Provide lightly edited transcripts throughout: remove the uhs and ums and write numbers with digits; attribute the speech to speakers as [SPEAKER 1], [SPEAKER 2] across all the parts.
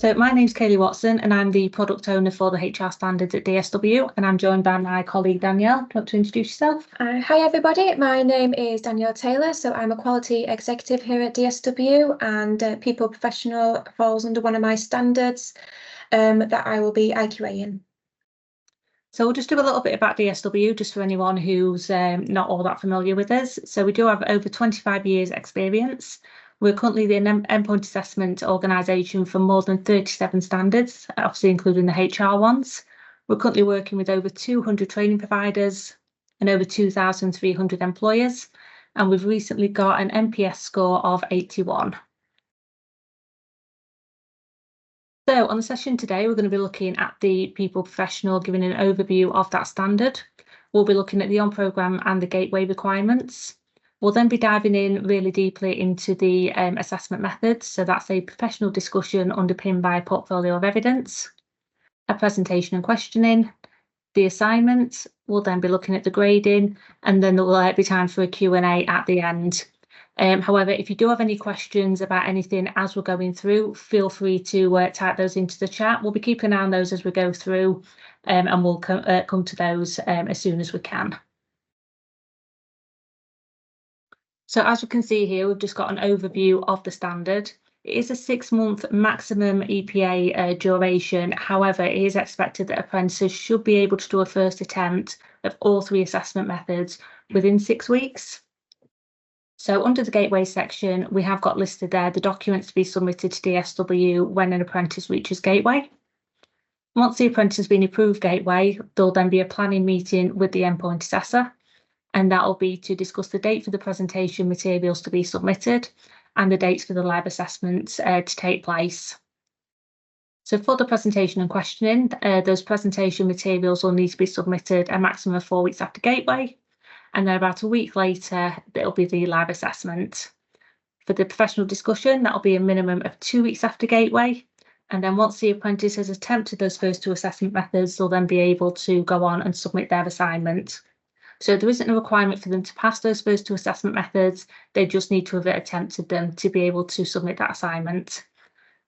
[SPEAKER 1] So my name's Kaylee Watson and I'm the product owner for the HR standards at DSW, and I'm joined by my colleague Danielle. Do you want to introduce yourself?
[SPEAKER 2] Hi everybody, my name is Danielle Taylor, so I'm a quality executive here at DSW, and people professional falls under one of my standards that I will be IQAing.
[SPEAKER 1] So we'll just do a little bit about DSW, just for anyone who's not all that familiar with us. So we do have over 25 years experience. We're currently the endpoint assessment organisation for more than 37 standards, obviously including the HR ones. We're currently working with over 200 training providers and over 2,300 employers. And we've recently got an NPS score of 81. So on the session today, we're going to be looking at the people professional, giving an overview of that standard. We'll be looking at the on-programme and the gateway requirements. We'll then be diving in really deeply into the assessment methods. So that's a professional discussion underpinned by a portfolio of evidence, a presentation and questioning, the assignment. We'll then be looking at the grading, and then there will be time for a Q&A at the end. However, if you do have any questions about anything as we're going through, feel free to type those into the chat. We'll be keeping an eye on those as we go through, and we'll come to those as soon as we can. So as you can see here, we've just got an overview of the standard. It is a 6-month maximum EPA duration. However, it is expected that apprentices should be able to do a first attempt of all 3 assessment methods within 6 weeks. So under the gateway section, we have got listed there the documents to be submitted to DSW when an apprentice reaches gateway. Once the apprentice has been approved gateway, there'll then be a planning meeting with the endpoint assessor, and that will be to discuss the date for the presentation materials to be submitted and the dates for the live assessments to take place. So for the presentation and questioning, those presentation materials will need to be submitted a maximum of 4 weeks after gateway. And then about a week later, it'll be the live assessment. For the professional discussion, that'll be a minimum of 2 weeks after gateway. And then once the apprentice has attempted those first 2 assessment methods, they'll then be able to go on and submit their assignment. So there isn't a requirement for them to pass those first 2 assessment methods. They just need to have attempted them to be able to submit that assignment.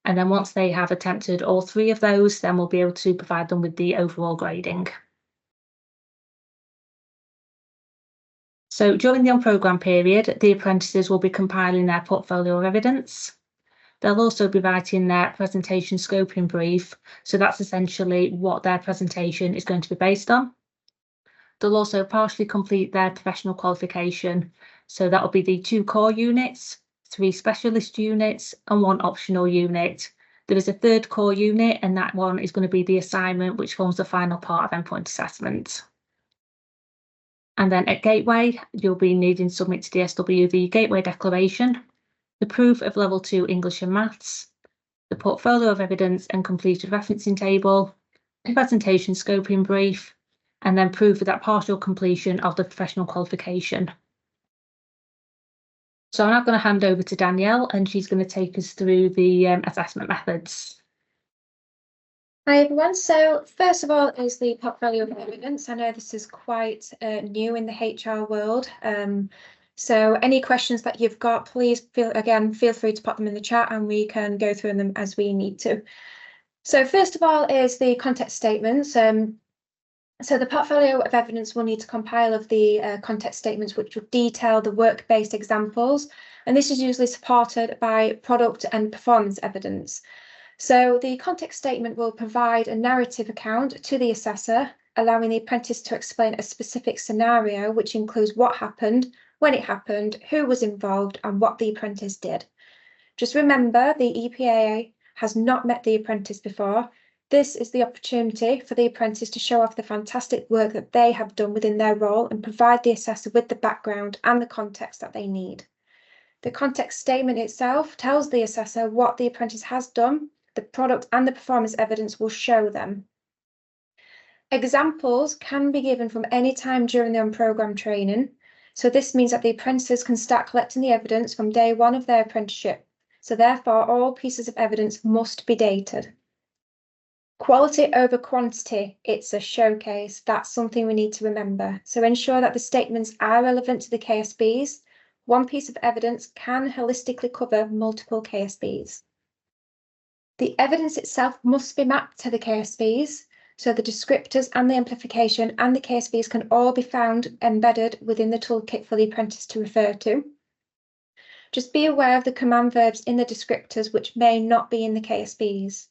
[SPEAKER 1] And then once they have attempted all 3 of those, then we'll be able to provide them with the overall grading. So during the on-programme period, the apprentices will be compiling their portfolio of evidence. They'll also be writing their presentation scoping brief. So that's essentially what their presentation is going to be based on. They'll also partially complete their professional qualification. So that will be the 2 core units, 3 specialist units, and 1 optional unit. There is a 3rd core unit, and that one is going to be the assignment, which forms the final part of endpoint assessment. And then at gateway, you'll be needing to submit to DSW the gateway declaration, the proof of level 2 English and maths, the portfolio of evidence and completed referencing table, a presentation scoping brief, and then proof of that partial completion of the professional qualification. So I'm now going to hand over to Danielle, and she's going to take us through the assessment methods.
[SPEAKER 2] Hi everyone, so first of all is the portfolio of evidence. I know this is quite new in the HR world, so any questions that you've got, please feel free to pop them in the chat and we can go through them as we need to. So first of all is the context statements. So the portfolio of evidence will need to compile of the context statements which will detail the work-based examples, and this is usually supported by product and performance evidence. So the context statement will provide a narrative account to the assessor, allowing the apprentice to explain a specific scenario, which includes what happened, when it happened, who was involved, and what the apprentice did. Just remember, the EPA has not met the apprentice before. This is the opportunity for the apprentice to show off the fantastic work that they have done within their role and provide the assessor with the background and the context that they need. The context statement itself tells the assessor what the apprentice has done. The product and the performance evidence will show them. Examples can be given from any time during the on-programme training. So this means that the apprentices can start collecting the evidence from day 1 of their apprenticeship. So therefore, all pieces of evidence must be dated. Quality over quantity, it's a showcase. That's something we need to remember. So ensure that the statements are relevant to the KSBs. One piece of evidence can holistically cover multiple KSBs. The evidence itself must be mapped to the KSVs, so the descriptors and the amplification and the KSVs can all be found embedded within the toolkit for the apprentice to refer to. Just be aware of the command verbs in the descriptors which may not be in the KSVs.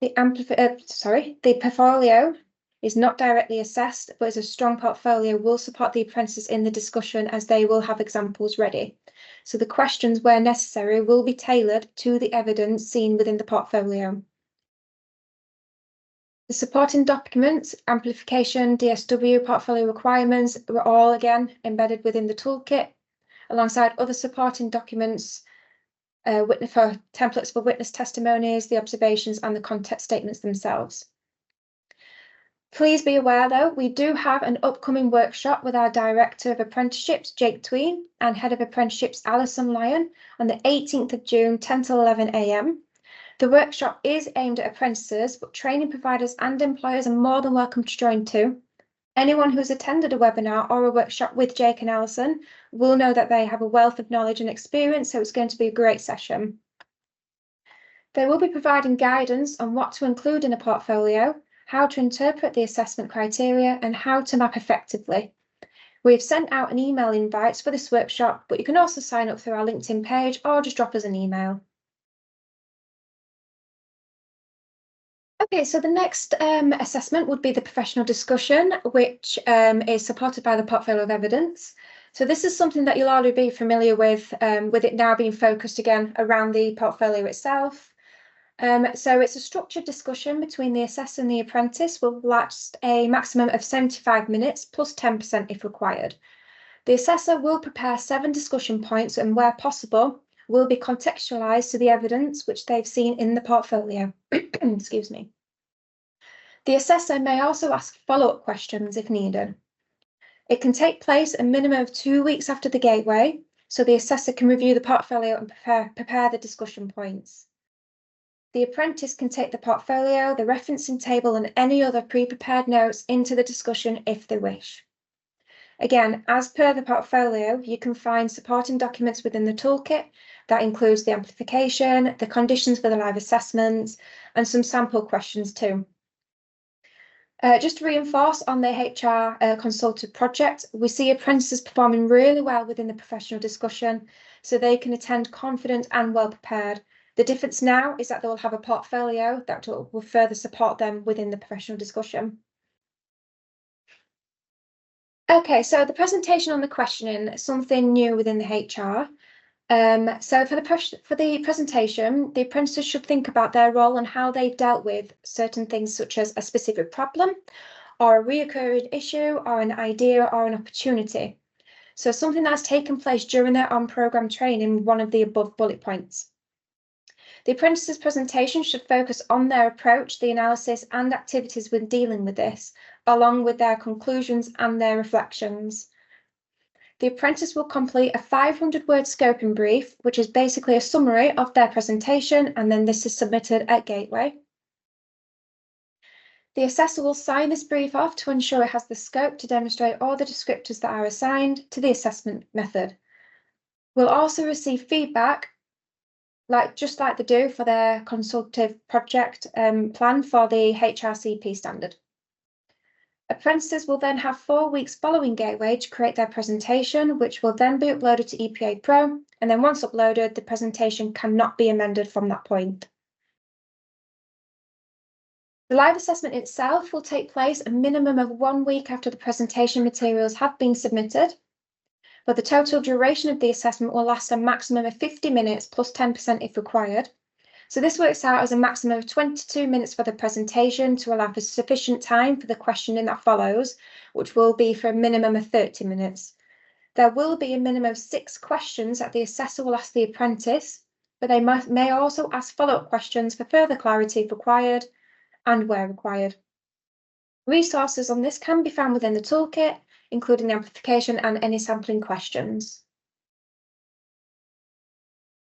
[SPEAKER 2] The portfolio is not directly assessed, but as a strong portfolio will support the apprentices in the discussion as they will have examples ready. So the questions, where necessary, will be tailored to the evidence seen within the portfolio. The supporting documents, amplification, DSW, portfolio requirements were all again embedded within the toolkit, alongside other supporting documents, for templates for witness testimonies, the observations and the context statements themselves. Please be aware though, we do have an upcoming workshop with our Director of Apprenticeships, Jake Tween, and Head of Apprenticeships, Alison Lyon, on the 18th of June, 10 to 11 AM. The workshop is aimed at apprentices, but training providers and employers are more than welcome to join too. Anyone who's attended a webinar or a workshop with Jake and Alison will know that they have a wealth of knowledge and experience, so it's going to be a great session. They will be providing guidance on what to include in a portfolio, how to interpret the assessment criteria, and how to map effectively. We've sent out an email invite for this workshop, but you can also sign up through our LinkedIn page or just drop us an email. Okay, so the next assessment would be the professional discussion, which is supported by the portfolio of evidence. So this is something that you'll already be familiar with it now being focused again around the portfolio itself. So it's a structured discussion between the assessor and the apprentice, will last a maximum of 75 minutes plus 10% if required. The assessor will prepare 7 discussion points and, where possible, will be contextualised to the evidence which they've seen in the portfolio. Excuse me. The assessor may also ask follow-up questions if needed. It can take place a minimum of 2 weeks after the gateway, so the assessor can review the portfolio and prepare the discussion points. The apprentice can take the portfolio, the referencing table and any other pre-prepared notes into the discussion if they wish. Again, as per the portfolio, you can find supporting documents within the toolkit that includes the amplification, the conditions for the live assessments, and some sample questions too. Just to reinforce on the HR consultative project, we see apprentices performing really well within the professional discussion, so they can attend confident and well prepared. The difference now is that they will have a portfolio that will further support them within the professional discussion. Okay, so the presentation on the questioning, something new within the HR. So for the presentation, the apprentices should think about their role and how they've dealt with certain things such as a specific problem or a reoccurring issue or an idea or an opportunity. So something that's taken place during their on-programme training, one of the above bullet points. The apprentices' presentation should focus on their approach, the analysis and activities when dealing with this, along with their conclusions and their reflections. The apprentice will complete a 500-word scoping brief, which is basically a summary of their presentation, and then this is submitted at Gateway. The assessor will sign this brief off to ensure it has the scope to demonstrate all the descriptors that are assigned to the assessment method. We'll also receive feedback, just like they do for their consultative project plan for the HRCP standard. Apprentices will then have 4 weeks following Gateway to create their presentation, which will then be uploaded to EPA Pro, and then once uploaded, the presentation cannot be amended from that point. The live assessment itself will take place a minimum of 1 week after the presentation materials have been submitted, but the total duration of the assessment will last a maximum of 50 minutes plus 10% if required. So this works out as a maximum of 22 minutes for the presentation to allow for sufficient time for the questioning that follows, which will be for a minimum of 30 minutes. There will be a minimum of 6 questions that the assessor will ask the apprentice, but they may also ask follow-up questions for further clarity if required and where required. Resources on this can be found within the toolkit, including the amplification and any sampling questions.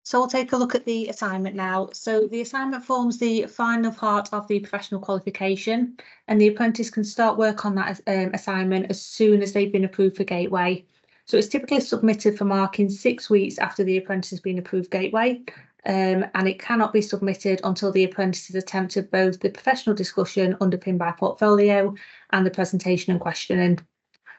[SPEAKER 1] So we'll take a look at the assignment now. So the assignment forms the final part of the professional qualification, and the apprentice can start work on that assignment as soon as they've been approved for Gateway. So it's typically submitted for marking 6 weeks after the apprentice has been approved Gateway, and it cannot be submitted until the apprentice has attempted both the professional discussion underpinned by portfolio and the presentation and questioning.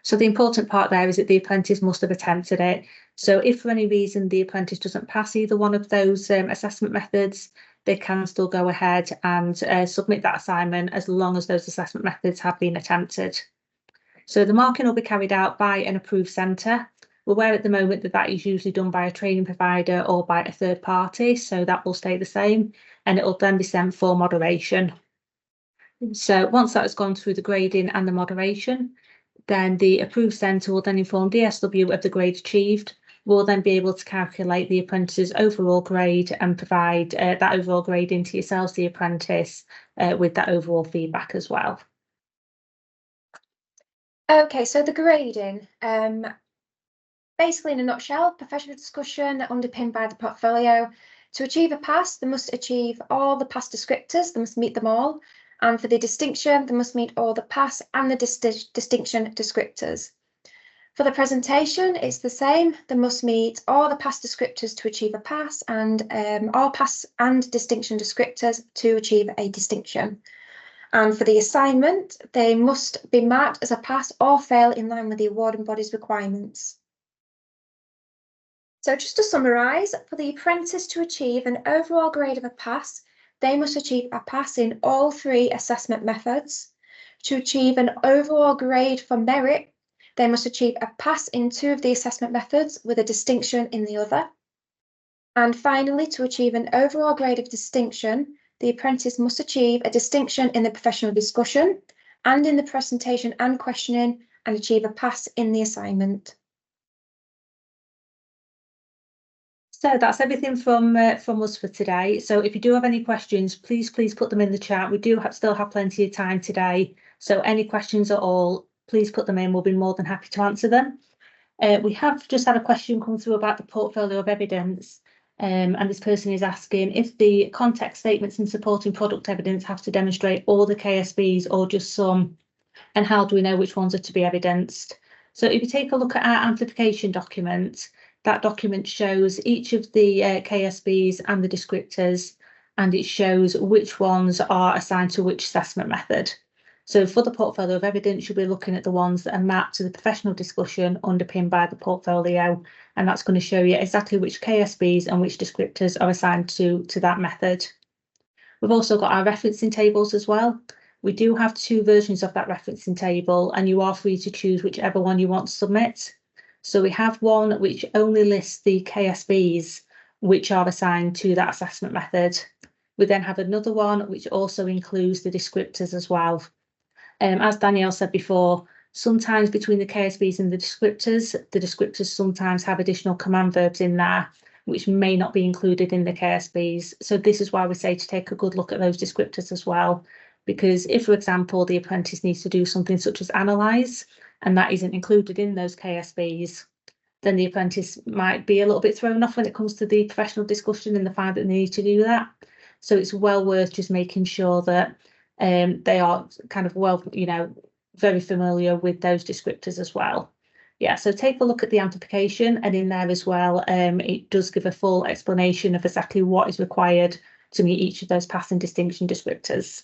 [SPEAKER 1] So the important part there is that the apprentice must have attempted it. So if for any reason the apprentice doesn't pass either one of those assessment methods, they can still go ahead and submit that assignment as long as those assessment methods have been attempted. So the marking will be carried out by an approved centre. We're aware at the moment that that is usually done by a training provider or by a third party, so that will stay the same, and it will then be sent for moderation. So once that has gone through the grading and the moderation, then the approved centre will then inform DSW of the grade achieved. We'll then be able to calculate the apprentice's overall grade and provide that overall grading to yourselves, the apprentice, with that overall feedback as well.
[SPEAKER 2] Okay, so the grading, basically in a nutshell, professional discussion underpinned by the portfolio. To achieve a pass, they must achieve all the pass descriptors, they must meet them all. And for the distinction, they must meet all the pass and the distinction descriptors. For the presentation, it's the same. They must meet all the pass descriptors to achieve a pass and all pass and distinction descriptors to achieve a distinction. And for the assignment, they must be marked as a pass or fail in line with the awarding body's requirements. So just to summarise, for the apprentice to achieve an overall grade of a pass, they must achieve a pass in all 3 assessment methods. To achieve an overall grade for merit, they must achieve a pass in 2 of the assessment methods with a distinction in the other. And finally, to achieve an overall grade of distinction, the apprentice must achieve a distinction in the professional discussion and in the presentation and questioning and achieve a pass in the assignment.
[SPEAKER 1] So that's everything from us for today. So if you do have any questions, please put them in the chat. We do still have plenty of time today. So any questions at all, please put them in. We'll be more than happy to answer them. We have just had a question come through about the portfolio of evidence. And this person is asking if the context statements and supporting product evidence have to demonstrate all the KSBs or just some, and how do we know which ones are to be evidenced? So if you take a look at our amplification document, that document shows each of the KSBs and the descriptors, and it shows which ones are assigned to which assessment method. So for the portfolio of evidence, you'll be looking at the ones that are mapped to the professional discussion underpinned by the portfolio, and that's going to show you exactly which KSBs and which descriptors are assigned to that method. We've also got our referencing tables as well. We do have 2 versions of that referencing table, and you are free to choose whichever one you want to submit. So we have one which only lists the KSBs which are assigned to that assessment method. We then have another one which also includes the descriptors as well. As Danielle said before, sometimes between the KSBs and the descriptors sometimes have additional command verbs in there which may not be included in the KSBs. So this is why we say to take a good look at those descriptors as well, because if, for example, the apprentice needs to do something such as analyse, and that isn't included in those KSBs, then the apprentice might be a little bit thrown off when it comes to the professional discussion and the fact that they need to do that. So it's well worth just making sure that they are kind of very familiar with those descriptors as well. Yeah, so take a look at the amplification, and in there as well, it does give a full explanation of exactly what is required to meet each of those pass and distinction descriptors.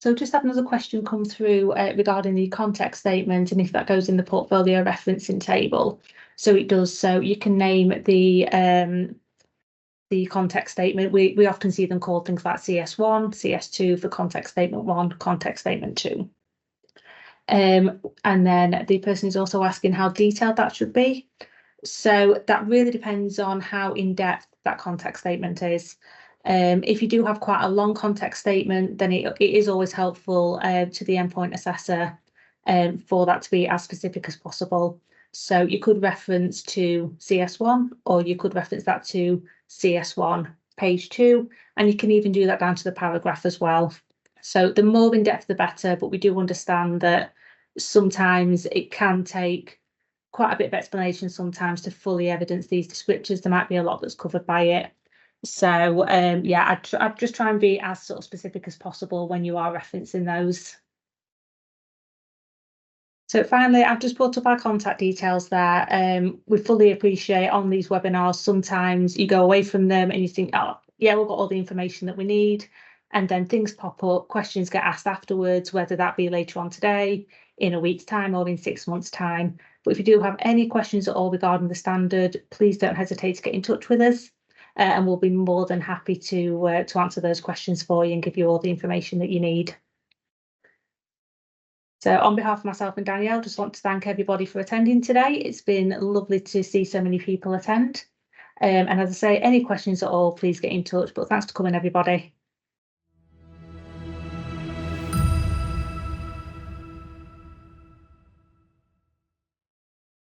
[SPEAKER 1] So just had another question come through regarding the context statement and if that goes in the portfolio referencing table. So it does. So you can name the context statement. We often see them called things like CS1, CS2 for context statement 1, context statement 2. And then the person is also asking how detailed that should be. So that really depends on how in-depth that context statement is. If you do have quite a long context statement, then it is always helpful to the endpoint assessor for that to be as specific as possible. So you could reference to CS1, or you could reference that to CS1 page 2, and you can even do that down to the paragraph as well. So the more in depth, the better, but we do understand that sometimes it can take quite a bit of explanation sometimes to fully evidence these descriptors. There might be a lot that's covered by it. So yeah, I'd just try and be as sort of specific as possible when you are referencing those. So finally, I've just put up our contact details there. We fully appreciate on these webinars, sometimes you go away from them and you think, oh, yeah, we've got all the information that we need. And then things pop up, questions get asked afterwards, whether that be later on today, in a week's time, or in 6 months' time. But if you do have any questions at all regarding the standard, please don't hesitate to get in touch with us. And we'll be more than happy to answer those questions for you and give you all the information that you need. So on behalf of myself and Danielle, just want to thank everybody for attending today. It's been lovely to see so many people attend. And as I say, any questions at all, please get in touch. But thanks for coming, everybody.